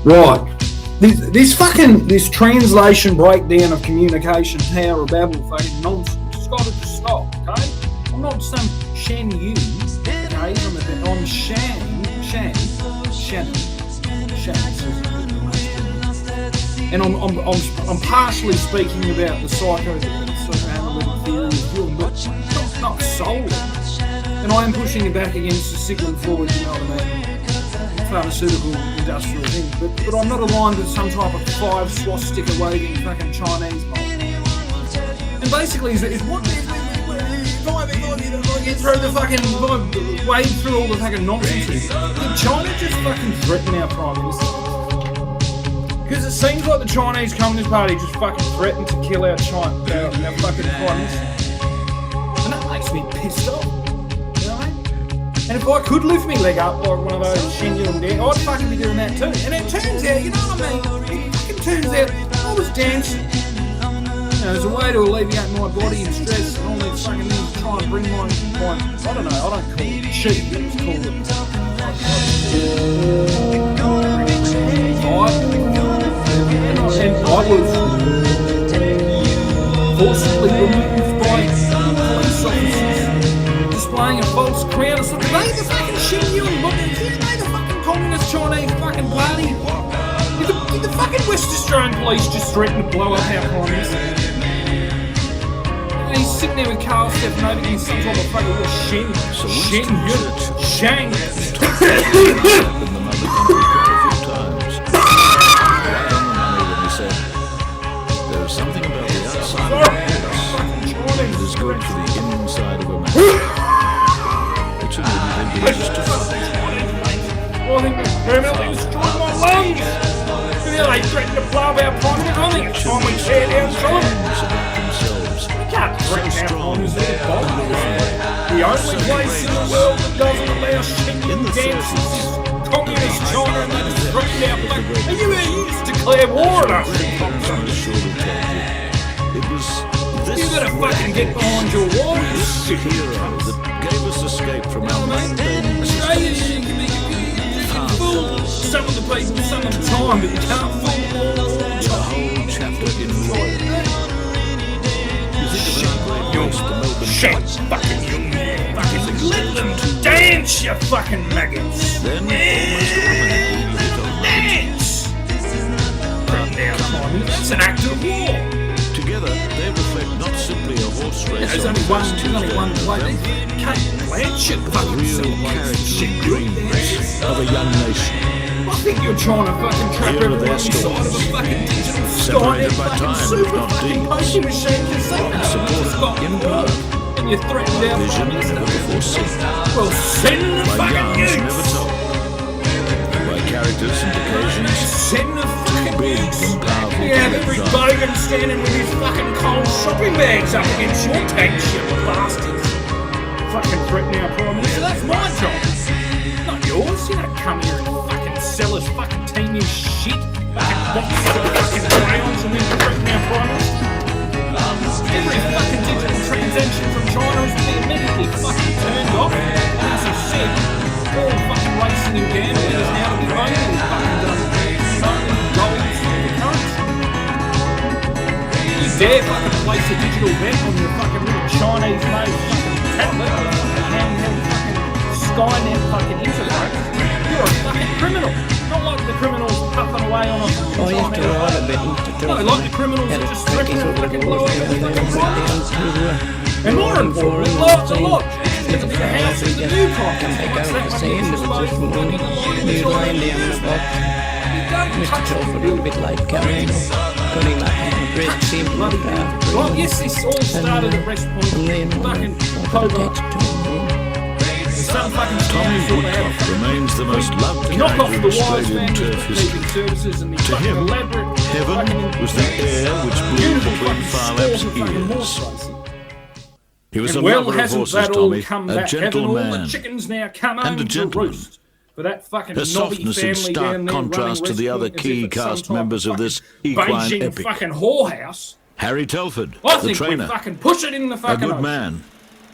Right. This translation breakdown of communication power babble fucking nonsense. It's got to just stop, okay? I'm not some Shan Yu, okay? I'm Shan. And I'm partially speaking about the psychoanalytic theory of film, but not solely. And I am pushing it back against the Sigmund Freud, you know what I mean? Pharmaceutical industrial thing, but I'm not aligned with some type of 5 swastika waving fucking Chinese mob. And basically, is what get through the fucking wade through all the fucking nonsense. Did China just fucking threaten our prime minister? Because it seems like the Chinese Communist Party just fucking threatened to kill our fucking prime minister, and that makes me pissed off. And if I could lift my leg up like one of those Shenyang dancers, I'd fucking be doing that too. And it turns out, you know what I mean? It fucking turns out I was dancing. You know, as a way to alleviate my body and stress and all these fucking things to try and bring my I don't know, I don't call it cheat, let's call it and I was forcibly removed by police officers displaying a false crown or something. They the fucking Xinjiang Muslims, they the fucking Communist Chinese fucking party. Did the fucking West Australian police just threaten to blow up our prime minister? And he's sitting there with Carl Stefanovic in some type of fucking Shang. There's something about the outside that is good for the inside of a man. It's a really just to find. I think they're permanently destroyed my lungs. They threatened to blow up our prime minister. I think it's time we tear down China. We can't threaten our prime minister with bombs. The only place in the world that doesn't allow Xinjiang dances is communist China, and they just threatened our flag. And you just declare war on us. You gotta fucking get behind your wall, you stupid hero that gave us escape from our mundane Australia, you can fool some of the people some of the time, but you can't fool them all the a time. whole chapter in loyalty. You think of our great race, the Melbourne Shit, fucking you, fucking let them dance, you fucking maggots. Then, almost imminently, you hit on Dance! That's an act of war. together, they reflect not simply a horse race There's on only the one first Tuesday lady. Kate Blanchett fucking real celebrates shit. dream race of a young nation. I think you're trying to fucking trap Here are everyone their inside of a stories. fucking digital Separated Skynet by fucking time, super if not fucking deeds. monkey machine casino. Supported in part. And you threatened our Vision prime minister. never foreseen. Well, send the By fucking yarns nukes. never told. By characters and occasions Send the fucking big nukes. and powerful You to have get every done. bogan standing with his fucking cold shopping bags up against your tanks, you bastards. Fucking threaten our prime minister. That's my job. Not yours. You don't come here and fucking sell us fucking teeny shit. Fucking box of fucking crayons and then threaten our prime minister. Every fucking digital transaction from China is to be immediately fucking turned off. As you said, all fucking racing and gambling is now to be only fucking done only gold currency. You dare fucking place a digital bet on your fucking little Chinese-made fucking tablet or fucking handheld fucking Skynet fucking interface. You're a fucking criminal. Not like the criminals puffing away on a fucking I used to China. ride a bit into No, like the criminals that just threaten to fucking blow up the fucking prime. And more importantly, blow up the lodge. Get the house in the new property. They go the same, but it's just one new line down the box. Mr. Telford, a bit like carrying, cutting like a great simple Well, yes, this all started at West Point. and then Fucking I Cobra. text to him. Some fucking Tommy scams thought they Woodcock had remains the most loved knock off character in the wise Australian man turf with history. services and the To fucking him, elaborate heaven fucking was the air which blew beautiful between fucking Phar sport Lap's of fucking ears. horse racing. He was a And well, lover of hasn't horses, that all Tommy, come a back? Haven't all the gentleman, chickens now come and a home to gentleman. roost? For that fucking Her knobby softness in family stark down there contrast running to West the other Point as key if it's some cast type members of fucking this equine Beijing epic. fucking whorehouse. Harry Telford, I the think we trainer, fucking push it in the a fucking good ocean. man,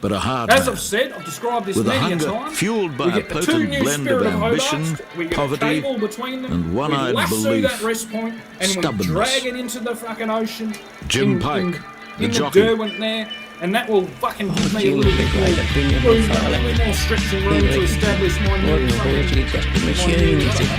but a hard As man. I've said, I've described this With a many a hunger time. fueled by We a get the two potent new blend spirit of ambition, Hobarts, we get poverty, a cable between them, and one-eyed we lasso belief, that wrist point, and we stubbornness. drag it into the fucking ocean. Jim Pike, the in jockey. the Derwent there, and that will fucking give me a Jim little with a bit great more opinion room, of a Father. little more stretching room He to reckons establish my new modern horse is just a machine, is it?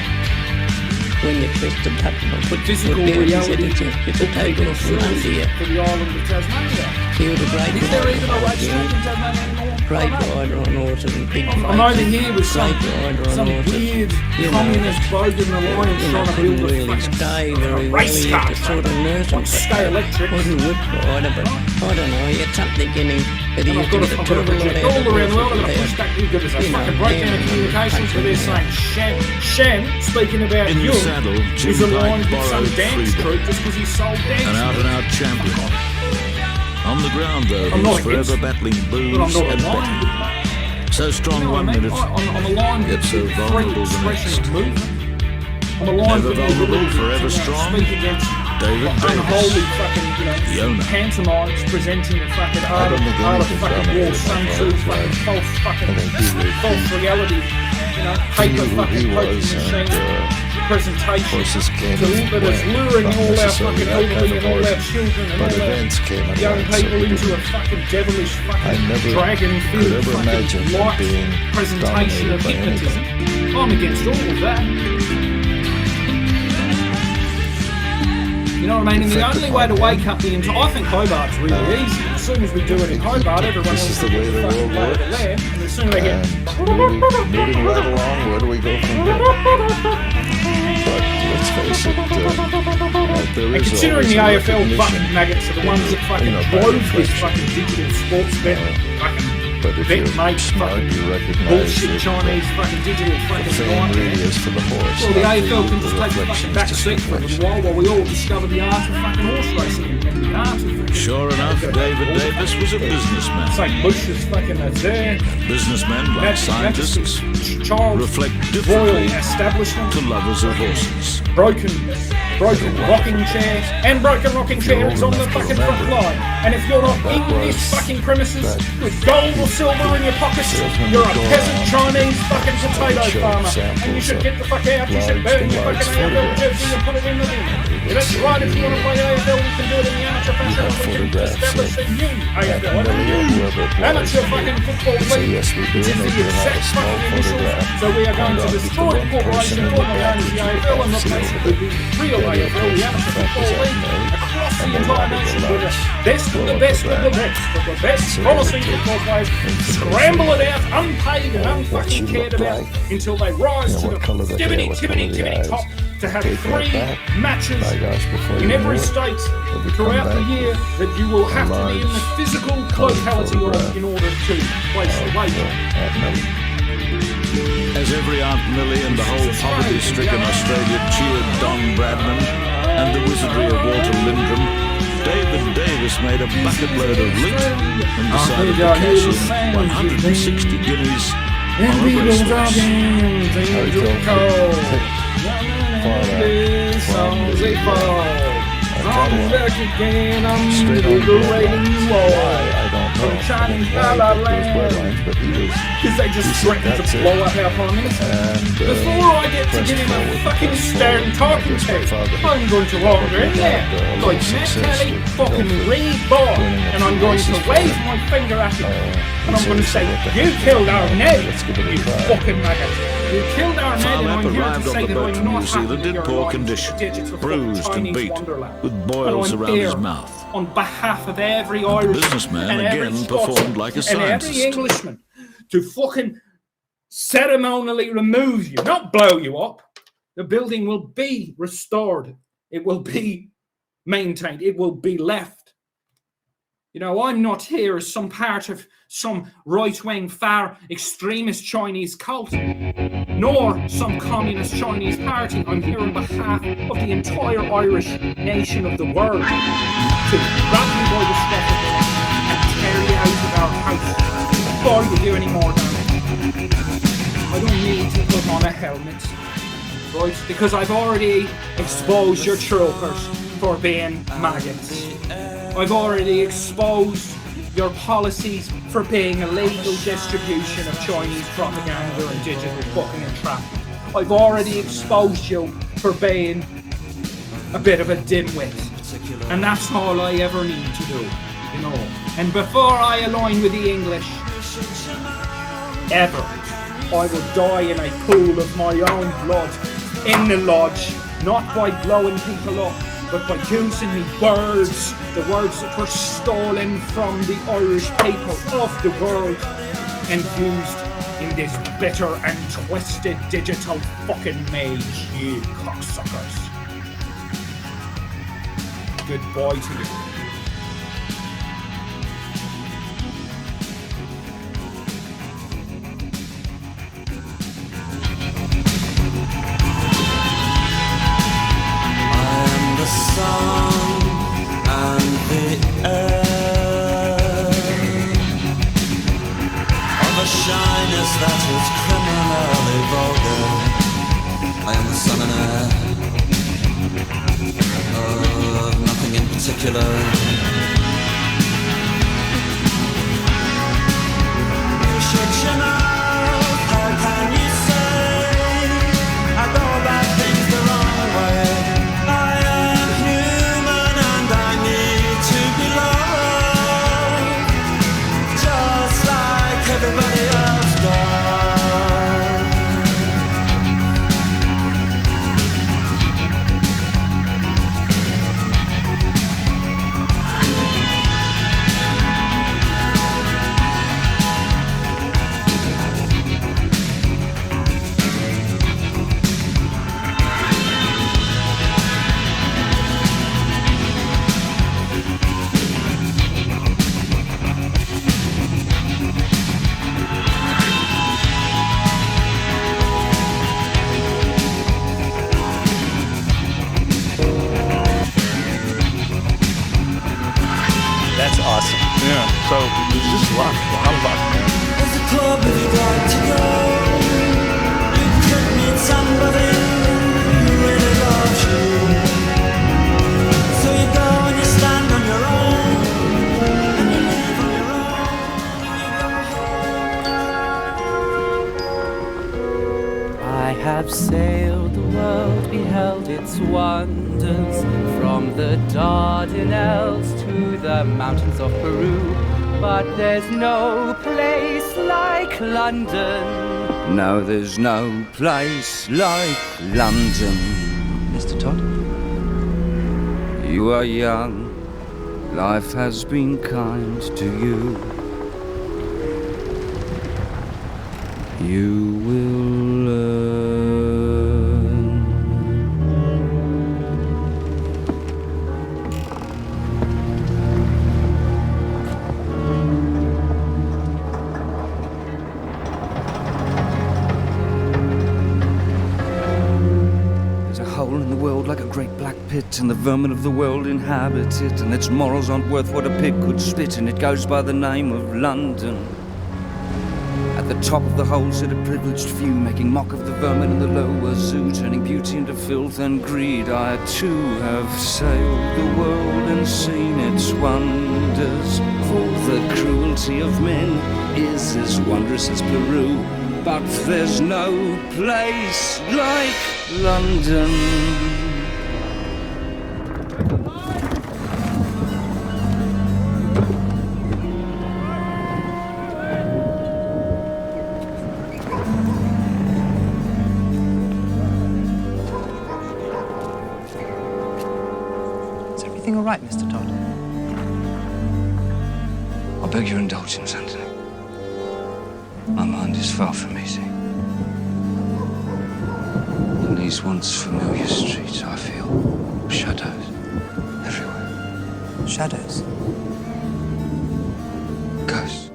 When you press the button or put your physical foot down, he said reality. it's a takeoff from under you. For the island of Tasmania. He was a great Is there even a rider, race track Jim. in Tasmania anymore? Great rider on horses and big fights. I'm over here with some Great rider on horses. weird You know, communist bogan alliance You know, trying to couldn't build a really fucking stay very well. race He car had to sort of nurse him. on Stay Electric. Wasn't whip rider, but I don't know. He had something in him that he And used I've to got get a to turtle project all around the world. I'm going to push back you good as a fucking breakdown in communications where they're saying Shen, speaking about In the you, saddle, Jim is aligned Pike with some borrowed dance freedom. troupe just because he sold dance. An out-and-out champion. On the ground, though, I'm not he's against forever it, battling but I'm booze not and aligned betting. with that. So You strong know what I one mean? minute, I'm aligned yet with so free vulnerable the expression next. of movement. I'm aligned Never with the vulnerable, ability forever to strong. speak against David unholy Davis. fucking, The owner. pantomimes presenting the fucking art of don't think fucking anything war, Sun Tzu, fucking false reality, paper who fucking he poking was, machine and, presentation horses came that is and luring went, all not our necessarily fucking that elderly kind and of all our horse, children and but all events our came and young went, so people we into a didn't- fucking devilish I fucking never dragon could filled ever imagine fucking light being presentation of dominated by hypnotism. I'm against all of that. You know what I mean? And the only way to wake up the entire... I think Hobart's really easy. As soon as we do it in Hobart, everyone This else is the will way get the fucking world lay of the works. land. And as soon as they get... And moving right along, where do we go from here? But let's face it, there And is considering always the a AFL recognition, fucking maggots are the ones that fucking you know, by drove this reflection. fucking digital sports bet, fucking but if bet you're mate, smart, fucking you recognize bullshit that Chinese fucking digital the fucking fame nightmare. really is for the horse. Well, the not AFL can just take the reflection fucking is back just seat for a reflection. while we all discover the art of fucking horse racing and the art of fucking... Sure enough, David Davis was a businessman. St. Lucia's fucking there. Businessmen, like scientists, Charles reflect Royal differently establishment. to lovers of horses. Broken rocking chair, and broken rocking chair is on the fucking front line. And if you're not in this fucking premises with gold or silver in your pockets, you're a peasant Chinese fucking potato farmer. And you should get the fuck out. You should burn your fucking AFL jersey and put it in the bin. Yeah, that's right. If you want to play AFL, you can do it in the amateur fashion. We can establish a new AFL, a new amateur fucking football league. yes, we do, Which is and they the do have a exact small fucking initials. photograph. So we are going to And destroy the corporation formerly known as the AFL and replace it with the real AFL, the amateur football league, across the entire nation with the best of the best of the best of the best promising football players. Scramble it out, unpaid and unfucking cared about, until they rise to the tippity top to have 3 matches in every state throughout the year that you will have to be in the physical locality of in order to place the wager. As every Aunt Millie and the whole poverty-stricken Australia cheered Don Bradman and the wizardry of Walter Lindrum, David Davis made a bucket load of loot and decided to cash in 160 guineas on a racehorse. I'm back again, I'm liberating you all. From Chinese La La Land. Because they just threatened to blow up our Prime Minister. Before I get to give him a fucking stern talking to, I'm going to wander in there, like Matt Kelly, fucking Reed Ball, and I'm going to wave my finger at him. And I'm going to say, you killed our Ned, you fucking maggot. You killed our Ned, and I'm Farlap here to arrived say on the that boat I'm from not New Zealand happy in you're poor lying to condition, digits of bruised fucking and beat, Wonderland. with boils And I'm around his here mouth. on behalf of every Irish businessman and every again Scotsman performed like a and scientist. every Englishman to fucking ceremonially remove you, not blow you up. The building will be restored. It will be maintained. It will be left. You know, I'm not here as some part of some right-wing, far extremist Chinese cult, nor some communist Chinese party. I'm here on behalf of the entire Irish nation of the world to grab you by the scruff of the neck and tear you out of our house before you do any more damage. I don't need to put on a helmet, right? Because I've already exposed your troopers for being maggots. I've already exposed your policies for being illegal distribution of Chinese propaganda and digital fucking entrapment. I've already exposed you for being a bit of a dimwit. And that's all I ever need to do, you know. And before I align with the English, ever, I will die in a pool of my own blood in the lodge, not by blowing people up, but by using me words, the words that were stolen from the Irish people of the world and used in this bitter and twisted digital fucking maze, you cocksuckers. Goodbye to you. That is criminally vulgar. I am the son and heir of nothing in particular. You should know, how can you say I go about things the wrong way? I am human and I need to be loved, just like everybody else. So it's just luck, a lot of luck, man. There's a club if you'd like to go. You could meet somebody who really loves you. So you go and you stand on your own, and you live on your own, and you go home. I have sailed the world, beheld its wonders, from the Dardanelles to the mountains of Peru. But there's no place like London. No, there's no place like London. Mr. Todd? You are young. Life has been kind to you. You will learn. Like a great black pit, and the vermin of the world inhabit it, and its morals aren't worth what a pig could spit, and it goes by the name of London. At the top of the hole sit a privileged few, making mock of the vermin in the lower zoo, turning beauty into filth and greed. I too have sailed the world and seen its wonders, for the cruelty of men is as wondrous as Peru. But there's no place like London. All right, Mr. Todd? I beg your indulgence, Anthony. My mind is far from easy. In these once familiar streets, I feel shadows everywhere. Shadows? Ghosts.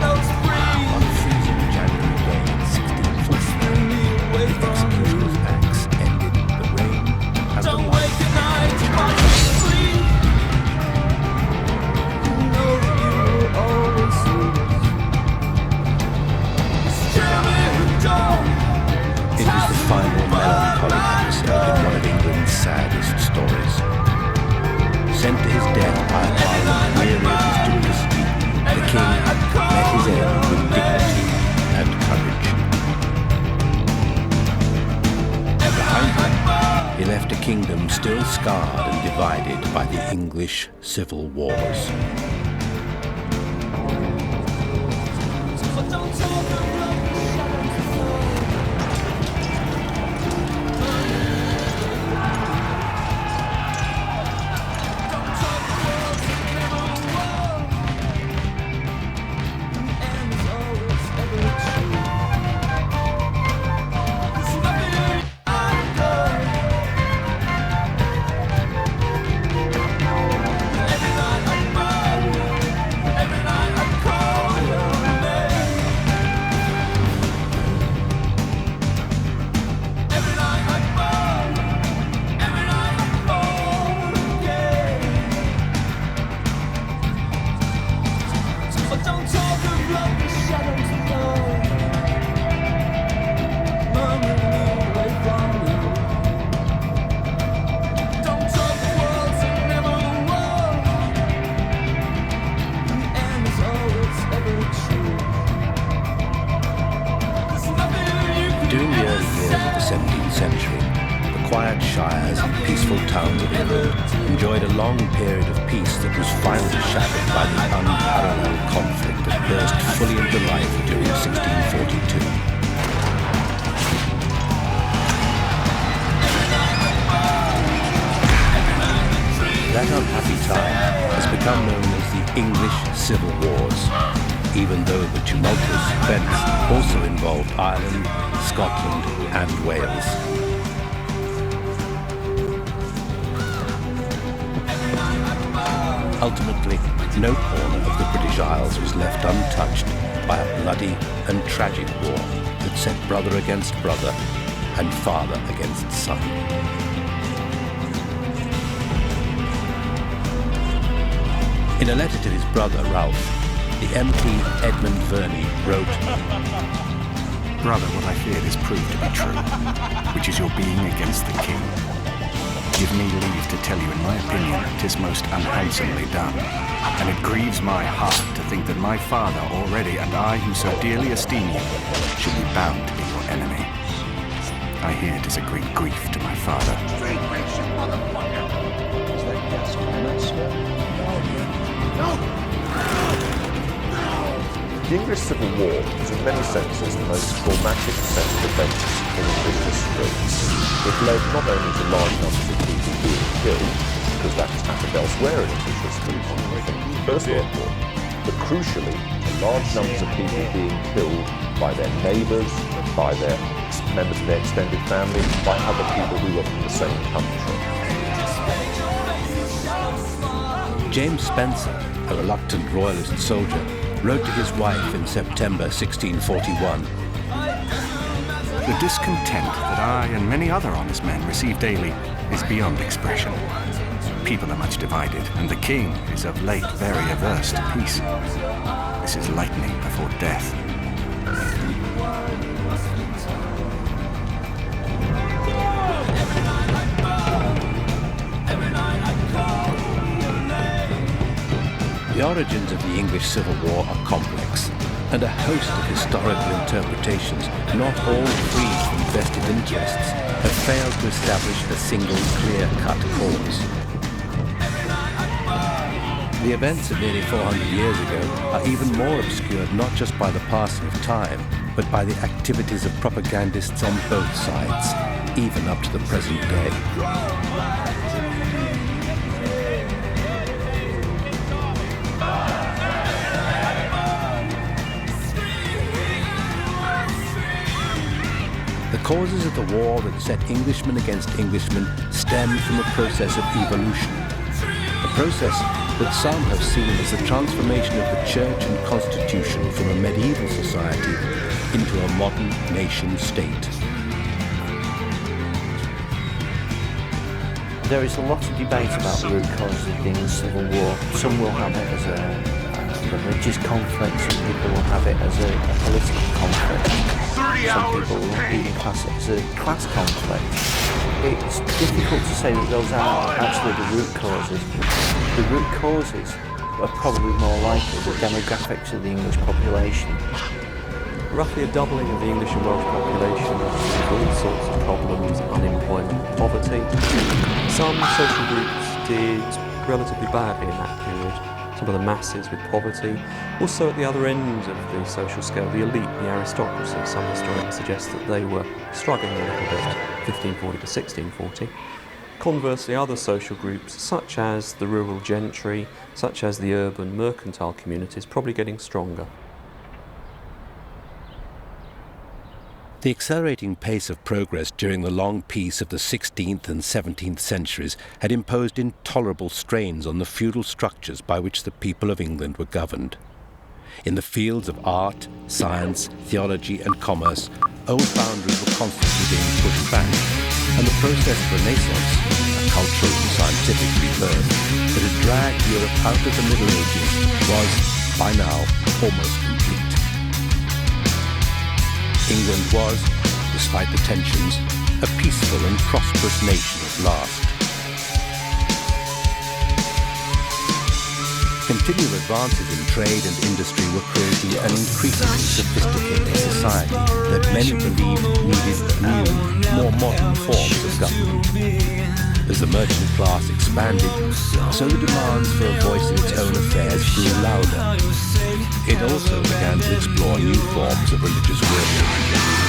On a freezing January day in 1640, the executioner's axe ended the reign and the life. It was the final melancholy episode in one of England's saddest stories. Sent to his death by a parliament weary of his duplicity, the king met his end with dignity and courage. Behind him, he left a kingdom still scarred and divided by the English civil wars. During the early years of the 17th century, the quiet shires and peaceful towns of England enjoyed a long period of peace that was finally shattered by the unparalleled conflict that burst fully into life during 1642. That unhappy time has become known as the English Civil Wars, even though the tumultuous events also involved Ireland, Scotland, and Wales. Ultimately, no corner of the British Isles was left untouched by a bloody and tragic war that set brother against brother and father against son. In a letter to his brother Ralph, the MP Edmund Verney wrote, Brother, what I feared has proved to be true, which is your being against the king. Give me leave to tell you, in my opinion, 'tis most unhandsomely done, and it grieves my heart to think that my father already, and I who so dearly esteem you, should be bound to be your enemy. I hear 'tis a great grief to my father. The English Civil War was in many senses the most traumatic set of events in English history. It led not only to large numbers of people being killed, because that has happened elsewhere in English history from the First World War, but crucially, to large numbers of people being killed by their neighbours, by their members of their extended family, by other people who were from the same country. James Spencer, a reluctant royalist soldier, wrote to his wife in September 1641. The discontent that I and many other honest men receive daily is beyond expression. People are much divided, and the king is of late very averse to peace. This is lightning before death. The origins of the English Civil War are complex, and a host of historical interpretations, not all free from vested interests, have failed to establish a single clear-cut cause. The events of nearly 400 years ago are even more obscured not just by the passing of time, but by the activities of propagandists on both sides, even up to the present day. The causes of the war that set Englishmen against Englishmen stem from a process of evolution, a process that some have seen as the transformation of the church and constitution from a medieval society into a modern nation-state. There is a lot of debate about the root causes of the English Civil War. Some will have it as a religious conflict, some people will have it as a political conflict, some people will even class it as a class conflict. It's difficult to say that those are actually the root causes. The root causes are probably more likely the demographics of the English population. Roughly a doubling of the English and Welsh population with all sorts of problems, unemployment, poverty. Some social groups did relatively badly in that period. Some of the masses with poverty. Also at the other end of the social scale, the elite, the aristocracy. Some historians suggest that they were struggling a little bit, 1540 to 1640. Conversely, other social groups, such as the rural gentry, such as the urban mercantile communities, probably getting stronger. The accelerating pace of progress during the long peace of the 16th and 17th centuries had imposed intolerable strains on the feudal structures by which the people of England were governed. In the fields of art, science, theology and commerce, old boundaries were constantly being pushed back, and the process of Renaissance, a cultural and scientific rebirth that had dragged Europe out of the Middle Ages, was, by now, almost complete. England was, despite the tensions, a peaceful and prosperous nation at last. Continual advances in trade and industry were creating an increasingly sophisticated society that many believed needed new, more modern forms of government. As the merchant class expanded, so the demands for a voice in its own affairs grew louder. It also began to explore new forms of religious worship.